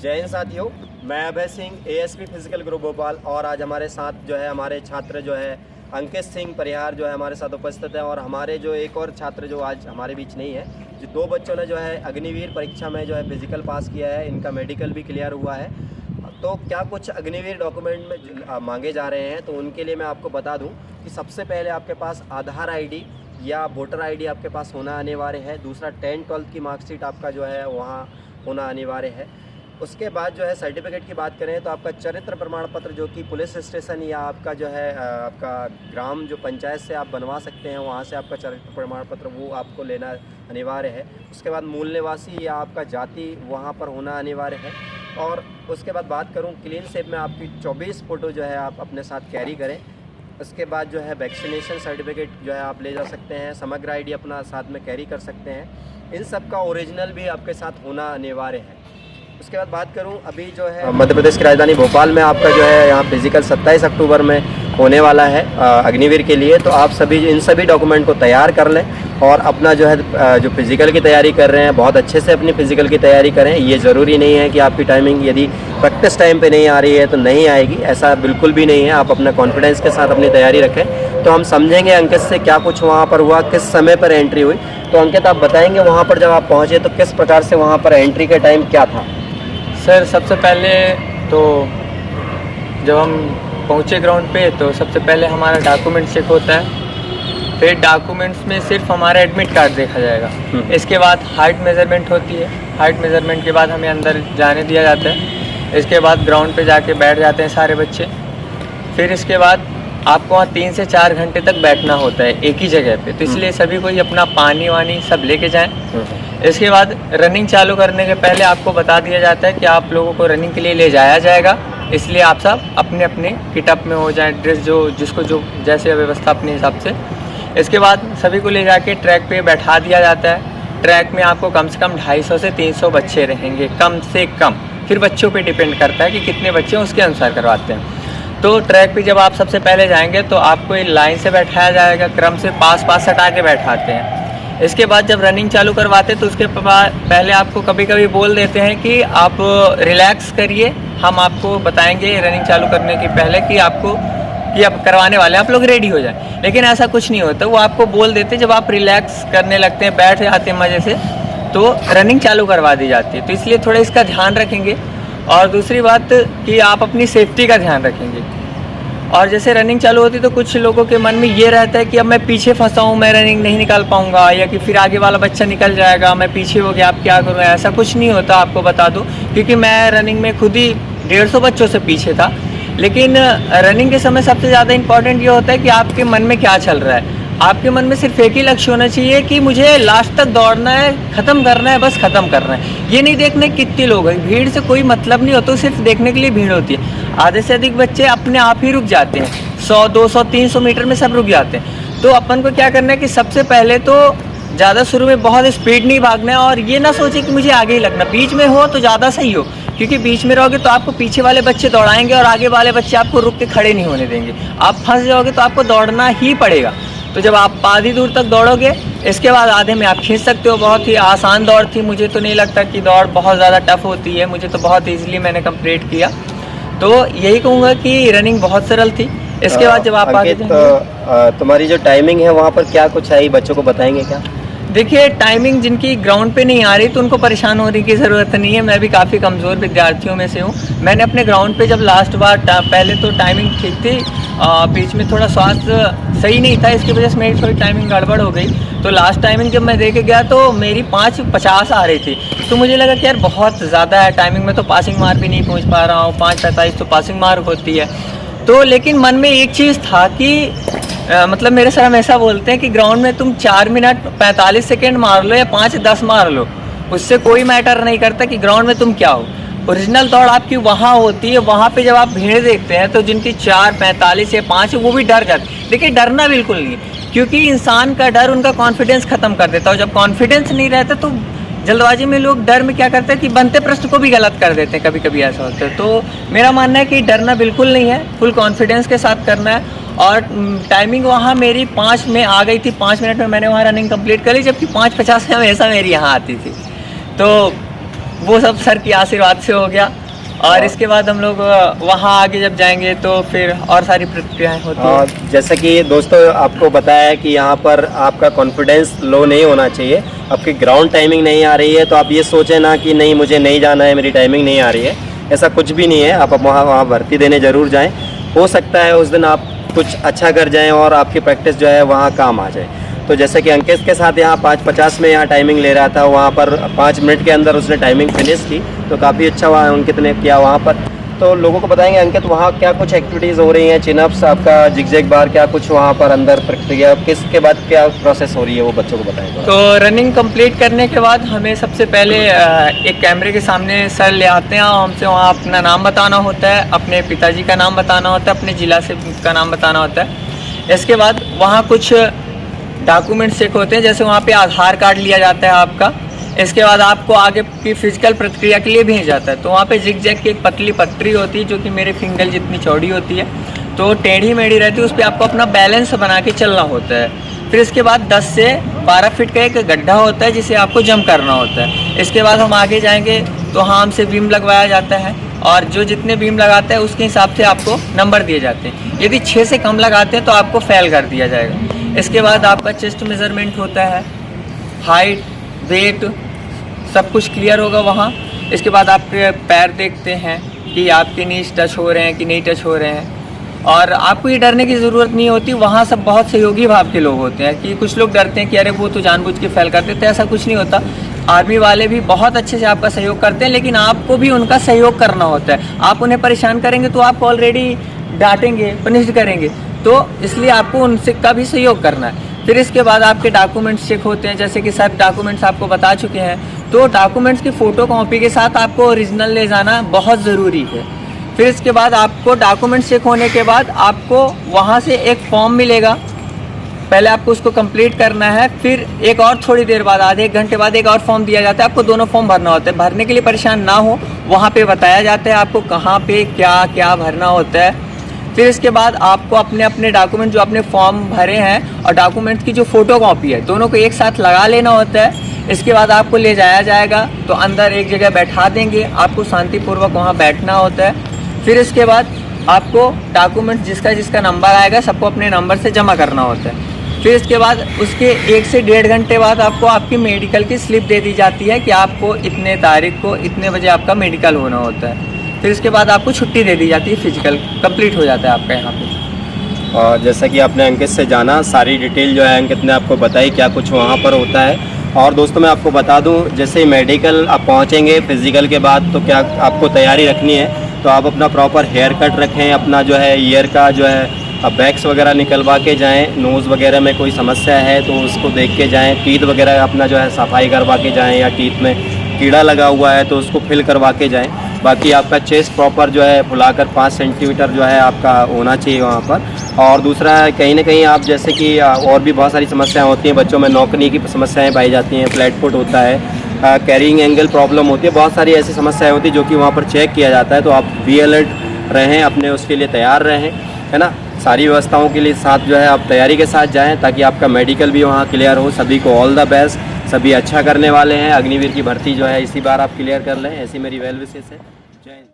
जय हिंद साथियों, मैं Abhay Singh ASP physical group Bhopal और आज हमारे साथ जो है हमारे छात्र जो है अंकित सिंह परिहार जो है हमारे साथ उपस्थित हैं। और हमारे जो एक और छात्र जो आज हमारे बीच नहीं है, जो दो बच्चों ने जो है अग्निवीर परीक्षा में जो है फिजिकल पास किया है, इनका मेडिकल भी क्लियर हुआ है। तो क्या कुछ अग्निवीर डॉक्यूमेंट में मांगे जा रहे हैं, तो उनके लिए मैं आपको बता दूं कि सबसे पहले आपके पास आधार आईडी या वोटर आईडी आपके पास होना अनिवार्य है। दूसरा 10-12 की मार्कशीट आपका जो है वहाँ होना अनिवार्य है। उसके बाद जो है सर्टिफिकेट की बात करें तो आपका चरित्र प्रमाण पत्र जो कि पुलिस स्टेशन या आपका जो है आपका ग्राम जो पंचायत से आप बनवा सकते हैं, वहाँ से आपका चरित्र प्रमाण पत्र वो आपको लेना अनिवार्य है। उसके बाद मूल निवासी या आपका जाति वहाँ पर होना अनिवार्य है। और उसके बाद बात करूँ क्लीन शेप में आपकी 24 फ़ोटो जो है आप अपने साथ कैरी करें। उसके बाद जो है वैक्सीनेशन सर्टिफिकेट जो है आप ले जा सकते हैं। समग्र आईडी अपना साथ में कैरी कर सकते हैं। इन सब का ओरिजिनल भी आपके साथ होना अनिवार्य है। उसके बाद बात करूं अभी जो है मध्य प्रदेश की राजधानी भोपाल में आपका जो है यहाँ फिजिकल 27 अक्टूबर में होने वाला है अग्निवीर के लिए। तो आप सभी इन सभी डॉक्यूमेंट को तैयार कर लें और अपना जो है जो फिज़िकल की तैयारी कर रहे हैं बहुत अच्छे से अपनी फ़िज़िकल की तैयारी करें। ये ज़रूरी नहीं है कि आपकी टाइमिंग यदि प्रैक्टिस टाइम पे नहीं आ रही है तो नहीं आएगी, ऐसा बिल्कुल भी नहीं है। आप अपना कॉन्फिडेंस के साथ अपनी तैयारी रखें। तो हम समझेंगे अंकित से क्या कुछ वहाँ पर हुआ, किस समय पर एंट्री हुई। तो अंकित आप बताएँगे वहाँ पर जब आप पहुँचे तो किस प्रकार से वहाँ पर एंट्री का टाइम क्या था? सर सबसे पहले तो जब हम पहुँचे ग्राउंड पे तो सबसे पहले हमारा डॉक्यूमेंट चेक होता है। फिर डॉक्यूमेंट्स में सिर्फ हमारा एडमिट कार्ड देखा जाएगा। इसके बाद हाइट मेज़रमेंट होती है। हाइट मेज़रमेंट के बाद हमें अंदर जाने दिया जाता है। इसके बाद ग्राउंड पे जाके बैठ जाते हैं सारे बच्चे। फिर इसके बाद आपको वहाँ 3 से 4 घंटे तक बैठना होता है एक ही जगह पे। तो इसलिए सभी को अपना पानी वानी सब लेके जाएं। इसके बाद रनिंग चालू करने के पहले आपको बता दिया जाता है कि आप लोगों को रनिंग के लिए ले जाया जाएगा, इसलिए आप सब अपने अपने किटअप में हो जाएं, ड्रेस जो जिसको जो जैसे व्यवस्था अपने हिसाब से। इसके बाद सभी को ले जाके ट्रैक पे बैठा दिया जाता है। ट्रैक में आपको कम से कम 250 से 300 बच्चे रहेंगे, कम से कम। फिर बच्चों पे डिपेंड करता है कि कितने बच्चे हैं, उसके अनुसार करवाते हैं। तो ट्रैक पे जब आप सबसे पहले जाएंगे तो आपको एक लाइन से बैठाया जाएगा, क्रम से पास हटा के बैठाते हैं। इसके बाद जब रनिंग चालू करवाते हैं तो उसके पहले आपको कभी कभी बोल देते हैं कि आप रिलैक्स करिए, हम आपको बताएंगे रनिंग चालू करने के पहले कि आपको कि आप करवाने वाले हैं, आप लोग रेडी हो जाएं। लेकिन ऐसा कुछ नहीं होता, वो आपको बोल देते जब आप रिलैक्स करने लगते हैं, बैठ जाते हैं मज़े से, तो रनिंग चालू करवा दी जाती है। तो इसलिए थोड़ा इसका ध्यान रखेंगे। और दूसरी बात कि आप अपनी सेफ्टी का ध्यान रखेंगे। और जैसे रनिंग चालू होती तो कुछ लोगों के मन में ये रहता है कि अब मैं पीछे फंसा हूँ, मैं रनिंग नहीं निकाल पाऊँगा, या कि फिर आगे वाला बच्चा निकल जाएगा, मैं पीछे हो गया, आप क्या करूँ। ऐसा कुछ नहीं होता, आपको बता दूँ, क्योंकि मैं रनिंग में खुद ही 150 बच्चों से पीछे था। लेकिन रनिंग के समय सबसे ज़्यादा इंपॉर्टेंट ये होता है कि आपके मन में क्या चल रहा है। आपके मन में सिर्फ एक ही लक्ष्य होना चाहिए कि मुझे लास्ट तक दौड़ना है, ख़त्म करना है, बस ख़त्म करना है। ये नहीं देखना कितने लोग हैं, भीड़ से कोई मतलब नहीं होता, सिर्फ देखने के लिए भीड़ होती है। आधे से अधिक बच्चे अपने आप ही रुक जाते हैं, 100, 200, 300 मीटर में सब रुक जाते हैं। तो अपन को क्या करना है कि सबसे पहले तो ज़्यादा शुरू में बहुत स्पीड नहीं भागना है, और ये ना सोचे कि मुझे आगे ही लगना। बीच में हो तो ज़्यादा सही हो, क्योंकि बीच में रहोगे तो आपको पीछे वाले बच्चे दौड़ाएंगे और आगे वाले बच्चे आपको रुक के खड़े नहीं होने देंगे। आप फंस जाओगे तो आपको दौड़ना ही पड़ेगा। तो जब आप आधी दूर तक दौड़ोगे, इसके बाद आधे में आप खींच सकते हो। बहुत ही आसान दौड़ थी, मुझे तो नहीं लगता कि दौड़ बहुत ज़्यादा टफ होती है, मुझे तो बहुत ईजिली मैंने कंप्लीट किया। तो यही कहूँगा कि रनिंग बहुत सरल थी। इसके बाद जब आप आगे तुम्हारी जो टाइमिंग है वहाँ पर क्या कुछ आई, बच्चों को बताएंगे क्या? देखिए, टाइमिंग जिनकी ग्राउंड पे नहीं आ रही तो उनको परेशान होने की ज़रूरत नहीं है। मैं भी काफ़ी कमज़ोर विद्यार्थियों में से हूँ। मैंने अपने ग्राउंड पे जब लास्ट बार पहले तो टाइमिंग ठीक थी, बीच में थोड़ा स्वास्थ्य सही नहीं था, इसकी वजह से मेरी थोड़ी टाइमिंग गड़बड़ हो गई। तो लास्ट टाइमिंग जब मैं देके गया तो मेरी 5:50 आ रही थी। तो मुझे लगा कि यार बहुत ज़्यादा है टाइमिंग में, तो पासिंग मार्क भी नहीं पहुँच पा रहा हूँ। 5:45 तो पासिंग मार्क होती है। तो लेकिन मन में एक चीज़ था कि मतलब मेरे सर हमेशा बोलते हैं कि ग्राउंड में तुम 4 मिनट 45 सेकेंड मार लो या 5-10 मार लो, उससे कोई मैटर नहीं करता कि ग्राउंड में तुम क्या हो। ओरिजिनल दौड़ आपकी वहाँ होती है। वहाँ पे जब आप भीड़ देखते हैं तो जिनकी 4:45 या 5 वो भी डर जाते हैं। देखिए, डरना बिल्कुल नहीं है, क्योंकि इंसान का डर उनका कॉन्फिडेंस ख़त्म कर देता है। और जब कॉन्फिडेंस नहीं रहता तो जल्दबाजी में लोग डर में क्या करते हैं कि बनते प्रश्न को भी गलत कर देते हैं, कभी कभी ऐसा होता है। तो मेरा मानना है कि डरना बिल्कुल नहीं है, फुल कॉन्फिडेंस के साथ करना है। और टाइमिंग वहाँ मेरी 5 में आ गई थी, 5 मिनट में मैंने वहाँ रनिंग कंप्लीट कर ली, जबकि 5:50 में हमेशा मेरी यहाँ आती थी। तो वो सब सर की आशीर्वाद से हो गया। और इसके बाद हम लोग वहाँ आगे जब जाएंगे तो फिर और सारी प्रक्रियाएं होती हैं। जैसा कि दोस्तों आपको बताया कि यहाँ पर आपका कॉन्फिडेंस लो नहीं होना चाहिए। आपकी ग्राउंड टाइमिंग नहीं आ रही है तो आप ये सोचें ना कि नहीं मुझे नहीं जाना है, मेरी टाइमिंग नहीं आ रही है, ऐसा कुछ भी नहीं है। आप वहाँ भर्ती देने ज़रूर जाएँ, हो सकता है उस दिन आप कुछ अच्छा कर जाएँ और आपकी प्रैक्टिस जो है वहाँ काम आ जाए। तो जैसे कि अंकित के साथ यहाँ 5:50 में यहाँ टाइमिंग ले रहा था, वहाँ पर 5 मिनट के अंदर उसने टाइमिंग फिनिश की, तो काफ़ी अच्छा वहाँ अंकित ने किया वहाँ पर। तो लोगों को बताएंगे अंकित वहाँ क्या कुछ एक्टिविटीज़ हो रही हैं, चिनअप्स, आपका जिग बार, क्या कुछ वहाँ पर अंदर प्रक्रिया, किसके बाद क्या प्रोसेस हो रही है वो बच्चों को बताएंगे। तो रनिंग कंप्लीट करने के बाद हमें सबसे पहले एक कैमरे के सामने सर ले आते हैं और हमसे वहाँ अपना नाम बताना होता है, अपने पिताजी का नाम बताना होता है, अपने ज़िला से का नाम बताना होता है। इसके बाद वहाँ कुछ डॉक्यूमेंट्स चेक होते हैं, जैसे वहाँ पे आधार कार्ड लिया जाता है आपका। इसके बाद आपको आगे की फिजिकल प्रक्रिया के लिए भेजा जाता है। तो वहाँ पे जिग जैग की एक पतली पटरी होती है जो कि मेरे फिंगर जितनी चौड़ी होती है, तो टेढ़ी मेढ़ी रहती है, उस पर आपको अपना बैलेंस बना के चलना होता है। फिर इसके बाद 10 से 12 फीट का एक गड्ढा होता है जिसे आपको जंप करना होता है। इसके बाद हम आगे जाएंगे तो हाँ हमसे बीम लगवाया जाता है और जो जितने बीम लगाते हैं उसके हिसाब से आपको नंबर दिए जाते हैं। यदि 6 से कम लगाते हैं तो आपको फेल कर दिया जाएगा। इसके बाद आपका चेस्ट मेज़रमेंट होता है, हाइट, वेट, सब कुछ क्लियर होगा वहाँ। इसके बाद आपके पैर देखते हैं कि आपके नीज टच हो रहे हैं कि नहीं टच हो रहे हैं। और आपको ये डरने की ज़रूरत नहीं होती, वहाँ सब बहुत सहयोगी भाव के लोग होते हैं। कि कुछ लोग डरते हैं कि अरे वो तो जानबूझ के फेल करते, तो ऐसा कुछ नहीं होता। आर्मी वाले भी बहुत अच्छे से आपका सहयोग करते हैं, लेकिन आपको भी उनका सहयोग करना होता है। आप उन्हें परेशान करेंगे तो आपको ऑलरेडी डांटेंगे, पनिश करेंगे, तो इसलिए आपको उनसे का भी सहयोग करना है। फिर इसके बाद आपके डॉक्यूमेंट्स चेक होते हैं, जैसे कि सर डॉक्यूमेंट्स आपको बता चुके हैं, तो डॉक्यूमेंट्स की फ़ोटो कॉपी के साथ आपको ओरिजिनल ले जाना बहुत ज़रूरी है। फिर इसके बाद आपको डॉक्यूमेंट्स चेक होने के बाद आपको वहाँ से एक फॉर्म मिलेगा, पहले आपको उसको कंप्लीट करना है। फिर एक और थोड़ी देर बाद, आधे 1 घंटे बाद एक और फॉर्म दिया जाता है, आपको दोनों फॉर्म भरना होता है। भरने के लिए परेशान ना हो, वहाँ पे बताया जाता है आपको कहाँ पे क्या क्या भरना होता है। फिर इसके बाद आपको अपने अपने डॉक्यूमेंट जो आपने फॉर्म भरे हैं और डॉक्यूमेंट्स की जो फ़ोटो कॉपी है, दोनों को एक साथ लगा लेना होता है। इसके बाद आपको ले जाया जाएगा तो अंदर एक जगह बैठा देंगे, आपको शांतिपूर्वक वहाँ बैठना होता है। फिर इसके बाद आपको डॉक्यूमेंट जिसका जिसका नंबर आएगा सबको अपने नंबर से जमा करना होता है। फिर इसके बाद उसके 1 से 1.5 घंटे बाद आपको आपकी मेडिकल की स्लिप दे दी जाती है कि आपको इतने तारीख को इतने बजे आपका मेडिकल होना होता है। फिर इसके बाद आपको छुट्टी दे दी जाती है, फिजिकल कंप्लीट हो जाता है आपका यहाँ पे। और जैसा कि आपने अंकित से जाना, सारी डिटेल जो है अंकित ने आपको बताई क्या कुछ वहाँ पर होता है। और दोस्तों मैं आपको बता दूं, जैसे मेडिकल आप पहुँचेंगे फिज़िकल के बाद तो क्या आपको तैयारी रखनी है, तो आप अपना प्रॉपर हेयर कट रखें, अपना जो है ईयर का जो है बैग्स वगैरह निकलवा के जाएं। नोज़ वगैरह में कोई समस्या है तो उसको देख के जाएं। टीथ वगैरह अपना जो है सफाई करवा के जाएं, या टीथ में कीड़ा लगा हुआ है तो उसको फिल करवा के जाएं। बाकी आपका चेस्ट प्रॉपर जो है फुलाकर 5 सेंटीमीटर जो है आपका होना चाहिए वहाँ पर। और दूसरा कहीं ना कहीं आप जैसे कि और भी बहुत सारी समस्याएं होती हैं बच्चों में, नौकनी की समस्याएं पाई जाती हैं, फ्लैट फुट होता है, कैरिंग एंगल प्रॉब्लम होती है, बहुत सारी ऐसी समस्याएं होती हैं जो कि वहाँ पर चेक किया जाता है। तो आप बी अलर्ट रहें, अपने उसके लिए तैयार रहें, है ना। सारी व्यवस्थाओं के लिए साथ जो है आप तैयारी के साथ जाएं ताकि आपका मेडिकल भी वहाँ क्लियर हो। सभी को ऑल द बेस्ट, सभी अच्छा करने वाले हैं। अग्निवीर की भर्ती जो है इसी बार आप क्लियर कर लें, ऐसी मेरी वेल विशेस है। जय हिंद।